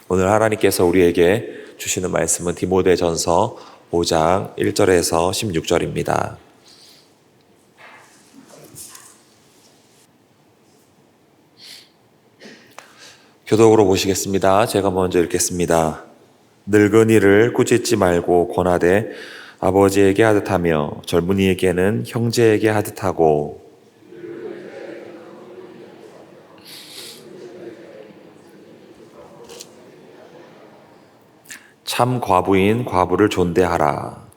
오늘 하나님께서 우리에게 주시는 말씀은 디모데전서 5장 1절에서 16절입니다. 교독으로 보시겠습니다. 제가 먼저 읽겠습니다. 늙은이를 꾸짖지 말고 권하되 아버지에게 하듯 하며 젊은이에게는 형제에게 하듯 하고 참 과부인 과부를 존대하라.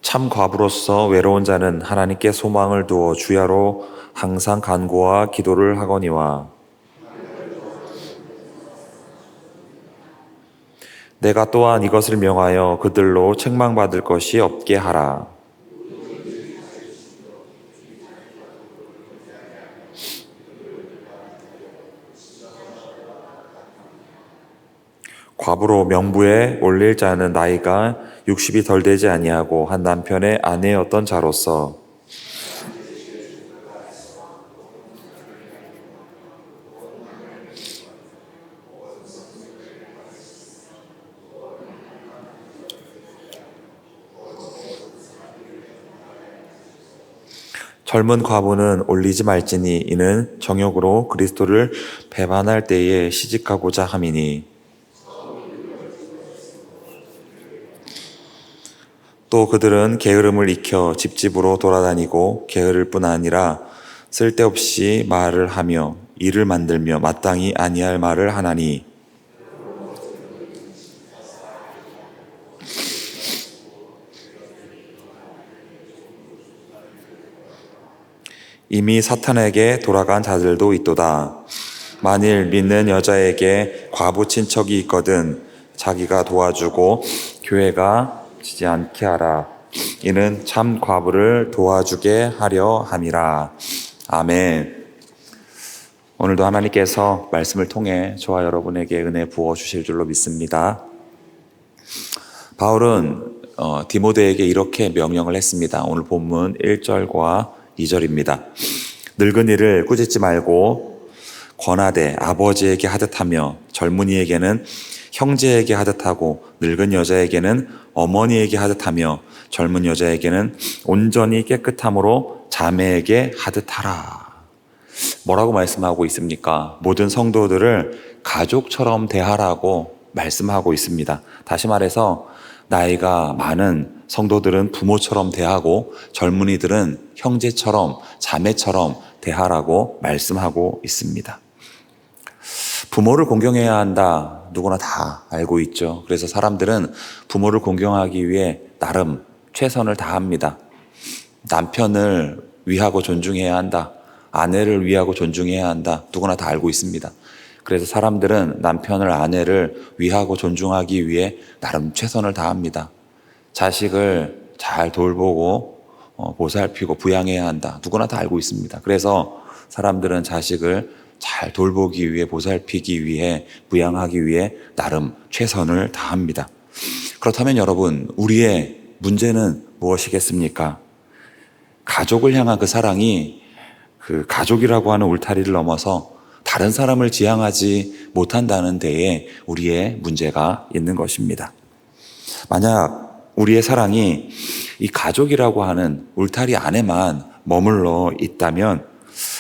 참 과부로서 외로운 자는 하나님께 소망을 두어 주야로 항상 간구와 기도를 하거니와 내가 또한 이것을 명하여 그들로 책망받을 것이 없게 하라. 과부로 명부에 올릴 자는 나이가 60이 덜 되지 아니하고 한 남편의 아내였던 자로서 젊은 과부는 올리지 말지니 이는 정욕으로 그리스도를 배반할 때에 시집가고자 함이니 또 그들은 게으름을 익혀 집집으로 돌아다니고 게으를 뿐 아니라 쓸데없이 말을 하며 일을 만들며 마땅히 아니할 말을 하나니 이미 사탄에게 돌아간 자들도 있도다. 만일 믿는 여자에게 과부 친척이 있거든 자기가 도와주고 교회가 지지 않게 하라. 이는 참 과부를 도와주게 하려 함이라. 아멘. 오늘도 하나님께서 말씀을 통해 저와 여러분에게 은혜 부어주실 줄로 믿습니다. 바울은 디모데에게 이렇게 명령을 했습니다. 오늘 본문 1절과 2절입니다. 늙은이를 꾸짖지 말고 권하되 아버지에게 하듯 하며 젊은이에게는 형제에게 하듯 하고 늙은 여자에게는 어머니에게 하듯 하며 젊은 여자에게는 온전히 깨끗함으로 자매에게 하듯 하라. 뭐라고 말씀하고 있습니까? 모든 성도들을 가족처럼 대하라고 말씀하고 있습니다. 다시 말해서 나이가 많은 성도들은 부모처럼 대하고 젊은이들은 형제처럼 자매처럼 대하라고 말씀하고 있습니다. 부모를 공경해야 한다. 누구나 다 알고 있죠. 그래서 사람들은 부모를 공경하기 위해 나름 최선을 다합니다. 남편을 위하고 존중해야 한다. 아내를 위하고 존중해야 한다. 누구나 다 알고 있습니다. 그래서 사람들은 남편을 아내를 위하고 존중하기 위해 나름 최선을 다합니다. 자식을 잘 돌보고 보살피고 부양해야 한다. 누구나 다 알고 있습니다. 그래서 사람들은 자식을 잘 돌보기 위해 보살피기 위해 부양하기 위해 나름 최선을 다합니다. 그렇다면 여러분, 우리의 문제는 무엇이겠습니까? 가족을 향한 그 사랑이 그 가족이라고 하는 울타리를 넘어서 다른 사람을 지향하지 못한다는 데에 우리의 문제가 있는 것입니다. 만약 우리의 사랑이 이 가족이라고 하는 울타리 안에만 머물러 있다면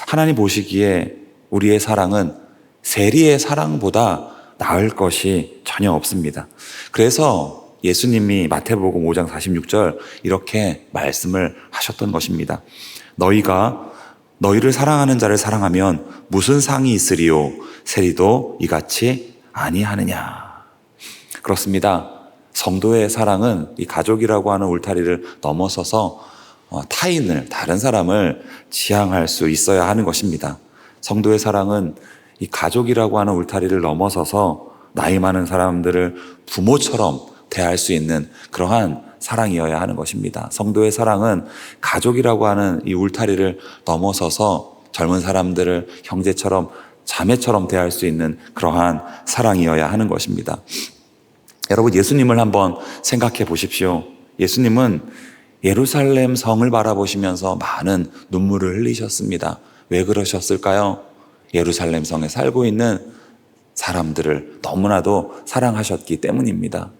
하나님 보시기에 우리의 사랑은 세리의 사랑보다 나을 것이 전혀 없습니다. 그래서 예수님이 마태복음 5장 46절 이렇게 말씀을 하셨던 것입니다. 너희가 너희를 사랑하는 자를 사랑하면 무슨 상이 있으리요? 세리도 이같이 아니하느냐. 그렇습니다. 성도의 사랑은 이 가족이라고 하는 울타리를 넘어서서 타인을, 다른 사람을 지향할 수 있어야 하는 것입니다. 성도의 사랑은 이 가족이라고 하는 울타리를 넘어서서 나이 많은 사람들을 부모처럼 대할 수 있는 그러한 사랑이어야 하는 것입니다. 성도의 사랑은 가족이라고 하는 이 울타리를 넘어서서 젊은 사람들을 형제처럼 자매처럼 대할 수 있는 그러한 사랑이어야 하는 것입니다. 여러분, 예수님을 한번 생각해 보십시오. 예수님은 예루살렘 성을 바라보시면서 많은 눈물을 흘리셨습니다. 왜 그러셨을까요? 예루살렘 성에 살고 있는 사람들을 너무나도 사랑하셨기 때문입니다.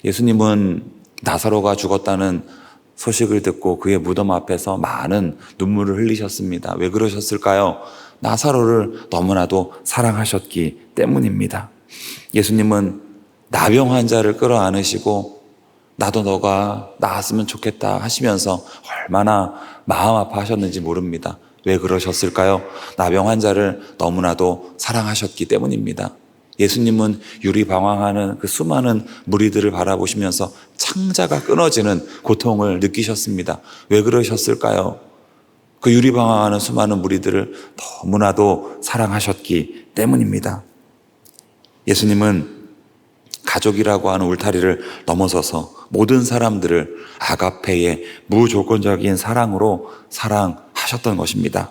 예수님은 나사로가 죽었다는 소식을 듣고 그의 무덤 앞에서 많은 눈물을 흘리셨습니다. 왜 그러셨을까요? 나사로를 너무나도 사랑하셨기 때문입니다. 예수님은 나병 환자를 끌어안으시고 나도 너가 나았으면 좋겠다 하시면서 얼마나 마음 아파하셨는지 모릅니다. 왜 그러셨을까요? 나병 환자를 너무나도 사랑하셨기 때문입니다. 예수님은 유리방황하는 그 수많은 무리들을 바라보시면서 창자가 끊어지는 고통을 느끼셨습니다. 왜 그러셨을까요? 그 유리방황하는 수많은 무리들을 너무나도 사랑하셨기 때문입니다. 예수님은 가족이라고 하는 울타리를 넘어서서 모든 사람들을 아가페의 무조건적인 사랑으로 사랑하셨던 것입니다.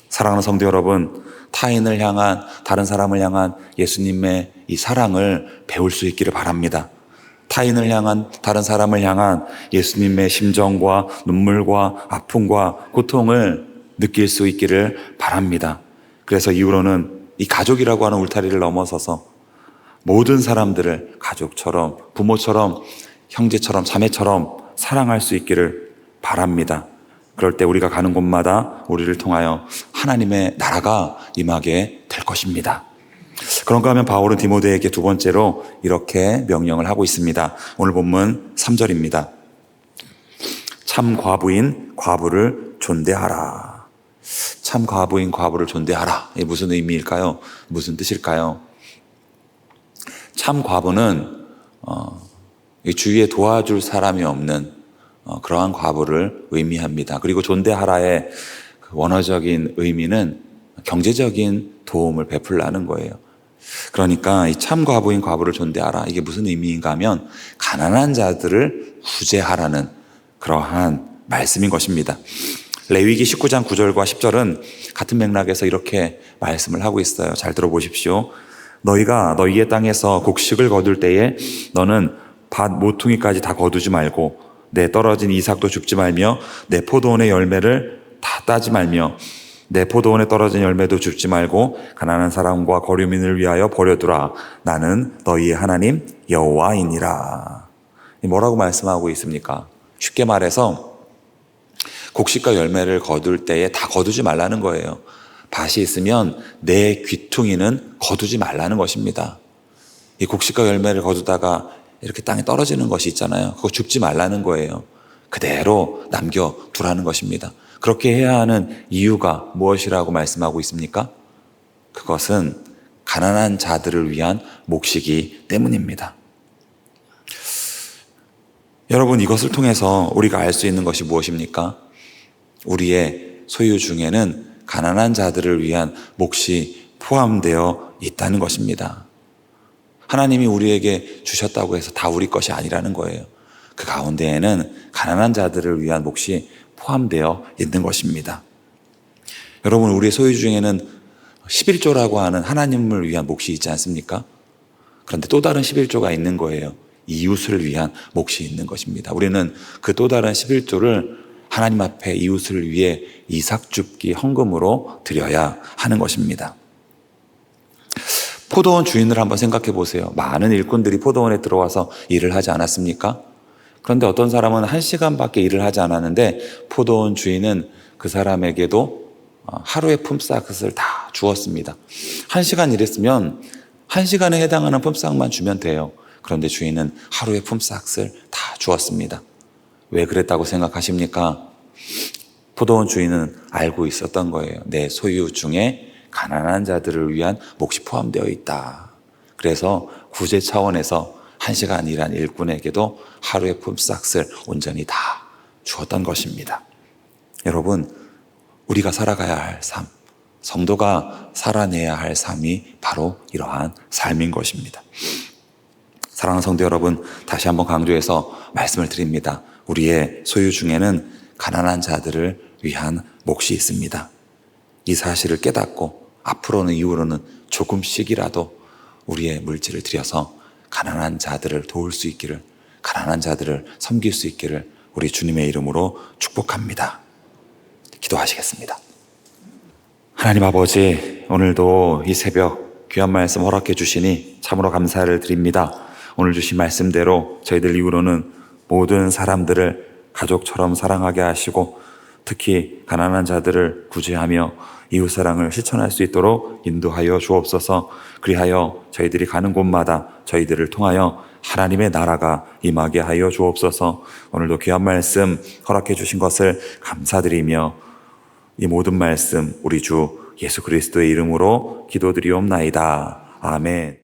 사랑하는 성도 여러분, 타인을 향한, 다른 사람을 향한 예수님의 이 사랑을 배울 수 있기를 바랍니다. 타인을 향한, 다른 사람을 향한 예수님의 심정과 눈물과 아픔과 고통을 느낄 수 있기를 바랍니다. 그래서 이후로는 이 가족이라고 하는 울타리를 넘어서서 모든 사람들을 가족처럼, 부모처럼, 형제처럼, 자매처럼 사랑할 수 있기를 바랍니다. 그럴 때 우리가 가는 곳마다 우리를 통하여 하나님의 나라가 임하게 될 것입니다. 그런가 하면 바울은 디모데에게 두 번째로 이렇게 명령을 하고 있습니다. 오늘 본문 3절입니다. 참 과부인 과부를 존대하라. 참 과부인 과부를 존대하라. 이게 무슨 의미일까요? 무슨 뜻일까요? 참 과부는 주위에 도와줄 사람이 없는 그러한 과부를 의미합니다. 그리고 존대하라의 원어적인 의미는 경제적인 도움을 베풀라는 거예요. 그러니까 이 참 과부인 과부를 존대하라, 이게 무슨 의미인가 하면 가난한 자들을 구제하라는 그러한 말씀인 것입니다. 레위기 19장 9절과 10절은 같은 맥락에서 이렇게 말씀을 하고 있어요. 잘 들어보십시오. 너희가 너희의 땅에서 곡식을 거둘 때에 너는 밭 모퉁이까지 다 거두지 말고 내 떨어진 이삭도 줍지 말며 내 포도원의 열매를 다 따지 말며 내 포도원에 떨어진 열매도 줍지 말고 가난한 사람과 거류민을 위하여 버려두라. 나는 너희의 하나님 여호와이니라. 뭐라고 말씀하고 있습니까? 쉽게 말해서 곡식과 열매를 거둘 때에 다 거두지 말라는 거예요. 밭이 있으면 내 귀퉁이는 거두지 말라는 것입니다. 이 곡식과 열매를 거두다가 이렇게 땅에 떨어지는 것이 있잖아요. 그거 줍지 말라는 거예요. 그대로 남겨두라는 것입니다. 그렇게 해야 하는 이유가 무엇이라고 말씀하고 있습니까? 그것은 가난한 자들을 위한 몫이기 때문입니다. 여러분, 이것을 통해서 우리가 알 수 있는 것이 무엇입니까? 우리의 소유 중에는 가난한 자들을 위한 몫이 포함되어 있다는 것입니다. 하나님이 우리에게 주셨다고 해서 다 우리 것이 아니라는 거예요. 그 가운데에는 가난한 자들을 위한 몫이 포함되어 있는 것입니다. 여러분, 우리의 소유 중에는 11조라고 하는 하나님을 위한 몫이 있지 않습니까? 그런데 또 다른 11조가 있는 거예요. 이웃을 위한 몫이 있는 것입니다. 우리는 그 또 다른 11조를 하나님 앞에 이웃을 위해 이삭 줍기 헌금으로 드려야 하는 것입니다. 포도원 주인을 한번 생각해 보세요. 많은 일꾼들이 포도원에 들어와서 일을 하지 않았습니까? 그런데 어떤 사람은 1시간밖에 일을 하지 않았는데 포도원 주인은 그 사람에게도 하루의 품삯을 다 주었습니다. 1시간 일했으면 1시간에 해당하는 품삯만 주면 돼요. 그런데 주인은 하루의 품삯을 다 주었습니다. 왜 그랬다고 생각하십니까? 포도원 주인은 알고 있었던 거예요. 내 소유 중에 가난한 자들을 위한 몫이 포함되어 있다. 그래서 구제 차원에서 1시간 일한 일꾼에게도 하루의 품삯을 온전히 다 주었던 것입니다. 여러분, 우리가 살아가야 할 삶, 성도가 살아내야 할 삶이 바로 이러한 삶인 것입니다. 사랑하는 성도 여러분, 다시 한번 강조해서 말씀을 드립니다. 우리의 소유 중에는 가난한 자들을 위한 몫이 있습니다. 이 사실을 깨닫고 앞으로는 이후로는 조금씩이라도 우리의 물질을 들여서 가난한 자들을 도울 수 있기를, 가난한 자들을 섬길 수 있기를 우리 주님의 이름으로 축복합니다. 기도하시겠습니다. 하나님 아버지, 오늘도 이 새벽 귀한 말씀 허락해 주시니 참으로 감사를 드립니다. 오늘 주신 말씀대로 저희들 이후로는 모든 사람들을 가족처럼 사랑하게 하시고 특히 가난한 자들을 구제하며 이웃사랑을 실천할 수 있도록 인도하여 주옵소서. 그리하여 저희들이 가는 곳마다 저희들을 통하여 하나님의 나라가 임하게 하여 주옵소서. 오늘도 귀한 말씀 허락해 주신 것을 감사드리며 이 모든 말씀 우리 주 예수 그리스도의 이름으로 기도드리옵나이다. 아멘.